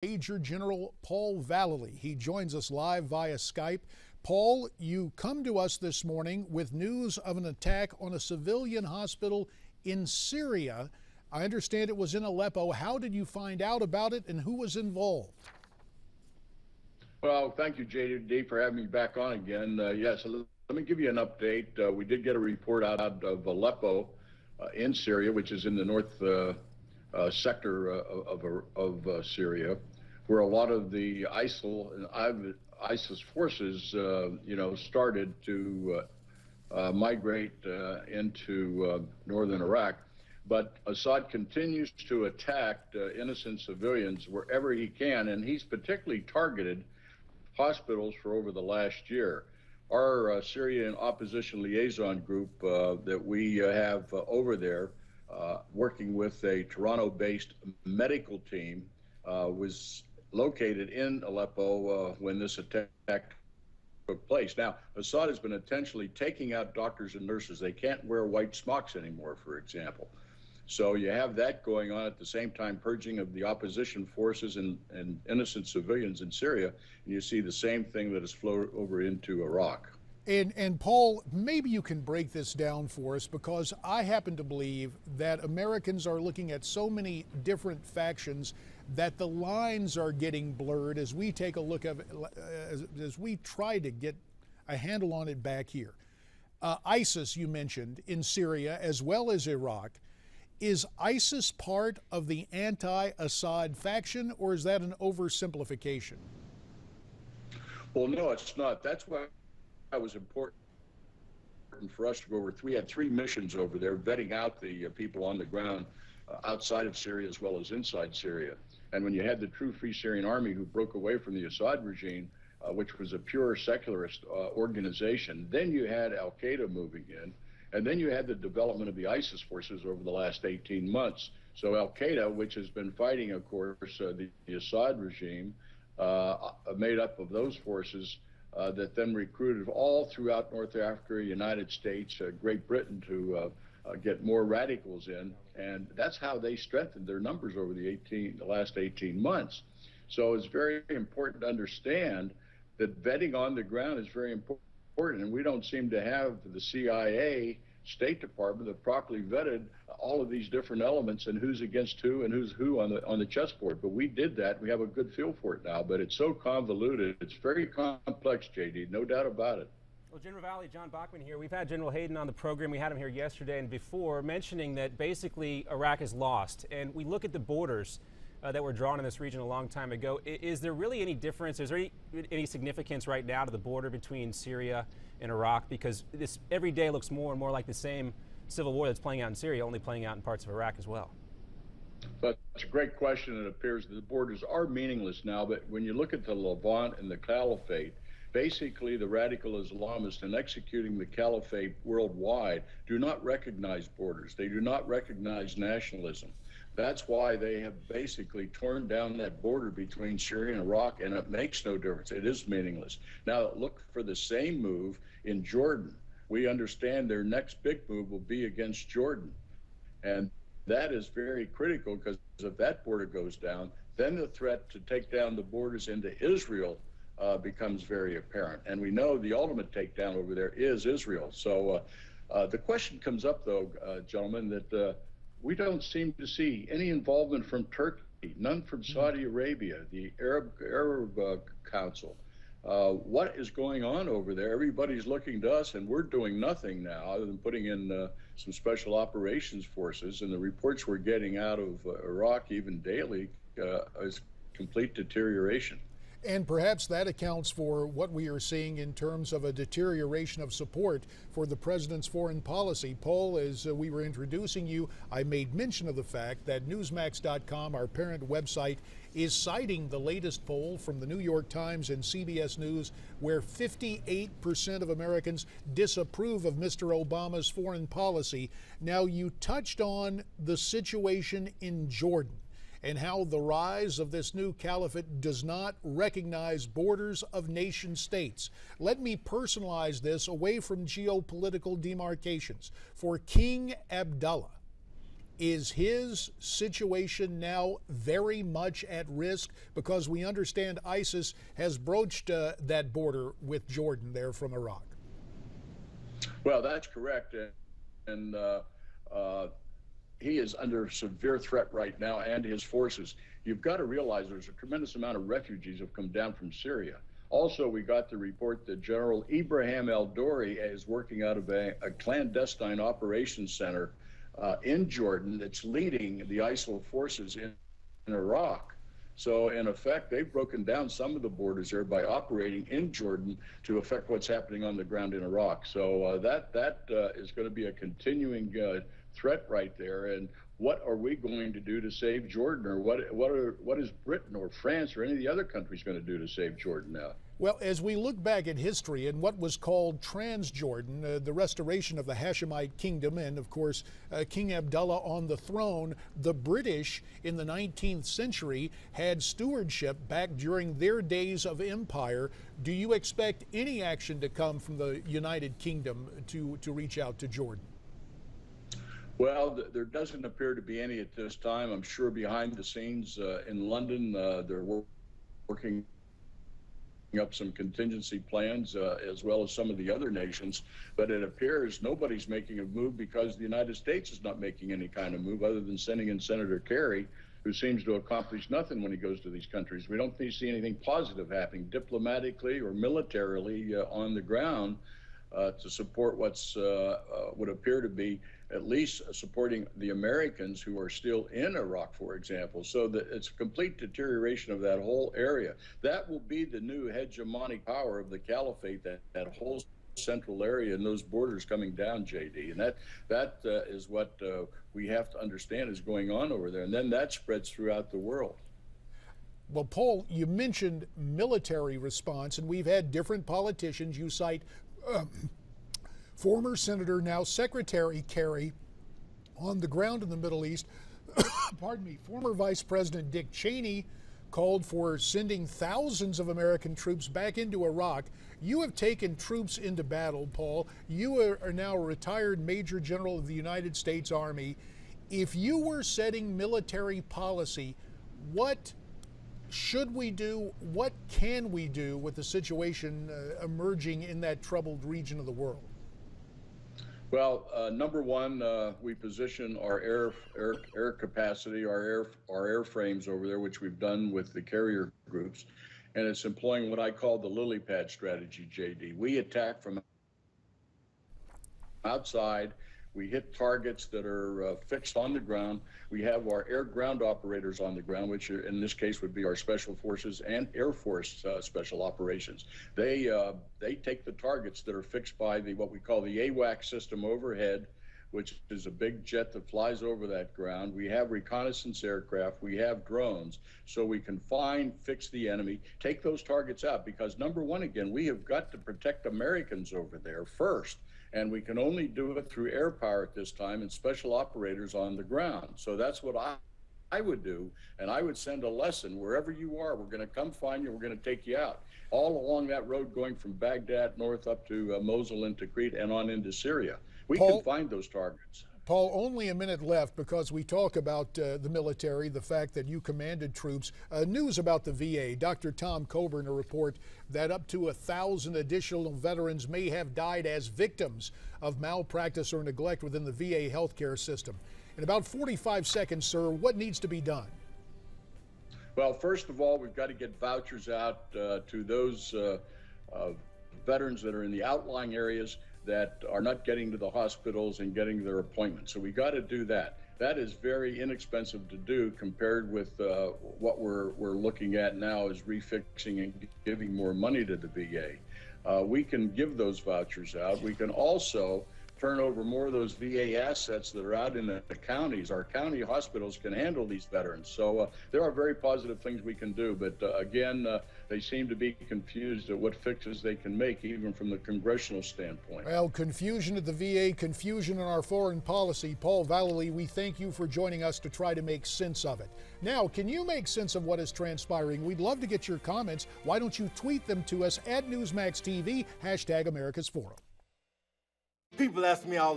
Major General Paul Vallely. He joins us live via Skype. Paul, you come to us this morning with news of an attack on a civilian hospital in Syria. I understand it was in Aleppo. How did you find out about it and who was involved? Well, thank you, JD, for having me back on again. Yes, let me give you an update. We did get a report out of Aleppo in Syria, which is in the north sector of Syria, where a lot of the ISIS forces, started to migrate into northern Iraq. But Assad continues to attack innocent civilians wherever he can, and he's particularly targeted hospitals for over the last year. Our Syrian opposition liaison group that we have over there, working with a Toronto-based medical team, was located in Aleppo when this attack took place. Now, Assad has been intentionally taking out doctors and nurses. They can't wear white smocks anymore, for example. So you have that going on at the same time, purging of the opposition forces and innocent civilians in Syria, and you see the same thing that has flowed over into Iraq. And Paul, maybe you can break this down for us, because I happen to believe that Americans are looking at so many different factions that the lines are getting blurred as we take a look at as we try to get a handle on it back here. ISIS, you mentioned, in Syria as well as Iraq. Is ISIS part of the anti-Assad faction, or is that an oversimplification? Well, no, it's not. That's why it was important for us to go over. We had 3 missions over there vetting out the people on the ground outside of Syria as well as inside Syria. And when you had the True Free Syrian Army, who broke away from the Assad regime, which was a pure secularist organization, then you had Al-Qaeda moving in. And then you had the development of the ISIS forces over the last 18 months. So Al-Qaeda, which has been fighting, of course, the Assad regime, made up of those forces that then recruited all throughout North Africa, United States, Great Britain to get more radicals in. And that's how they strengthened their numbers over the last 18 months. So it's very important to understand that vetting on the ground is very important. And we don't seem to have the CIA, State Department, that properly vetted all of these different elements and who's against who and who's who on the chessboard. But we did that. We have a good feel for it now. But it's so convoluted. It's very complex, JD, no doubt about it. Well, General Vallely, John Bachman here. We've had General Hayden on the program. We had him here yesterday and before, mentioning that basically Iraq is lost. And we look at the borders that were drawn in this region a long time ago. Is there really any difference? Is there any significance right now to the border between Syria and Iraq? Because this every day looks more and more like the same civil war that's playing out in Syria, only playing out in parts of Iraq as well. That's a great question. It appears that the borders are meaningless now, but when you look at the Levant and the Caliphate, basically the radical Islamists in executing the Caliphate worldwide do not recognize borders. They do not recognize nationalism. That's why they have basically torn down that border between Syria and Iraq, and it makes no difference. It is meaningless. Now, look for the same move in Jordan. We understand their next big move will be against Jordan. And that is very critical, because if that border goes down, then the threat to take down the borders into Israel becomes very apparent. And we know the ultimate takedown over there is Israel. So the question comes up, though, gentlemen, that we don't seem to see any involvement from Turkey, none from Saudi Arabia, the Arab Council. What is going on over there? Everybody's looking to us, and we're doing nothing now other than putting in some special operations forces. And the reports we're getting out of Iraq, even daily, is complete deterioration. And perhaps that accounts for what we are seeing in terms of a deterioration of support for the president's foreign policy. Paul, as we were introducing you, I made mention of the fact that Newsmax.com, our parent website, is citing the latest poll from the New York Times and CBS News, where 58% of Americans disapprove of Mr. Obama's foreign policy. Now, you touched on the situation in Jordan and how the rise of this new caliphate does not recognize borders of nation states. Let me personalize this away from geopolitical demarcations. For King Abdullah, Is his situation now very much at risk? Because we understand ISIS has broached that border with Jordan there from Iraq. Well, that's correct. And he is under severe threat right now, and his forces. You've got to realize there's a tremendous amount of refugees have come down from Syria. Also, we got the report that General Ibrahim el-Dori is working out of a clandestine operations center in Jordan that's leading the ISIL forces in Iraq. So, in effect, they've broken down some of the borders there by operating in Jordan to affect what's happening on the ground in Iraq. So that is going to be a continuing threat right there. And what are we going to do to save Jordan, or what is Britain or France or any of the other countries going to do to save Jordan now? Well, as we look back at history and what was called Transjordan, the restoration of the Hashemite kingdom, and of course King Abdullah on the throne, the British in the 19th century had stewardship back during their days of empire. Do you expect any action to come from the United Kingdom to reach out to Jordan? Well, there doesn't appear to be any at this time. I'm sure behind the scenes in London, they're working up some contingency plans as well as some of the other nations. But it appears nobody's making a move because the United States is not making any kind of move other than sending in Senator Kerry, who seems to accomplish nothing when he goes to these countries. We don't see anything positive happening diplomatically or militarily on the ground to support what's would appear to be at least supporting the Americans who are still in Iraq, for example. So that it's a complete deterioration of that whole area. That will be the new hegemonic power of the caliphate, that whole central area and those borders coming down, JD. And that is what we have to understand is going on over there. And then that spreads throughout the world. Well, Paul, you mentioned military response, and we've had different politicians. You cite former Senator, now Secretary Kerry, on the ground in the Middle East. Pardon me. Former Vice President Dick Cheney called for sending thousands of American troops back into Iraq. You have taken troops into battle, Paul. You are now a retired Major General of the United States Army. If you were setting military policy, what should we do? What can we do with the situation emerging in that troubled region of the world? Well, number one, we position our air capacity, our airframes over there, which we've done with the carrier groups, and it's employing what I call the lily pad strategy, JD. We attack from outside. We hit targets that are fixed on the ground. We have our air-ground operators on the ground, which in this case would be our Special Forces and Air Force Special Operations. They take the targets that are fixed by what we call the AWAC system overhead, which is a big jet that flies over that ground. We have reconnaissance aircraft. We have drones. So we can fix the enemy, take those targets out, because number one, again, we have got to protect Americans over there first. And we can only do it through air power at this time and special operators on the ground. So that's what I would do. And I would send a lesson wherever you are. We're going to come find you. We're going to take you out. All along that road going from Baghdad north up to Mosul into Crete and on into Syria. We can find those targets. Paul, only a minute left because we talk about the military, the fact that you commanded troops. News about the VA. Dr. Tom Coburn, a report that up to 1,000 additional veterans may have died as victims of malpractice or neglect within the VA healthcare system. In about 45 seconds, sir, what needs to be done? Well, first of all, we've got to get vouchers out to those veterans that are in the outlying areas that are not getting to the hospitals and getting their appointments. So we got to do that. That is very inexpensive to do compared with what we're looking at now is refixing and giving more money to the VA. We can give those vouchers out. We can also turn over more of those VA assets that are out in the counties. Our county hospitals can handle these veterans. So there are very positive things we can do. But again, they seem to be confused at what fixes they can make, even from the congressional standpoint. Well, confusion at the VA, confusion in our foreign policy. Paul Vallely, we thank you for joining us to try to make sense of it. Now, can you make sense of what is transpiring? We'd love to get your comments. Why don't you tweet them to us at Newsmax TV, #AmericasForum. People ask me all the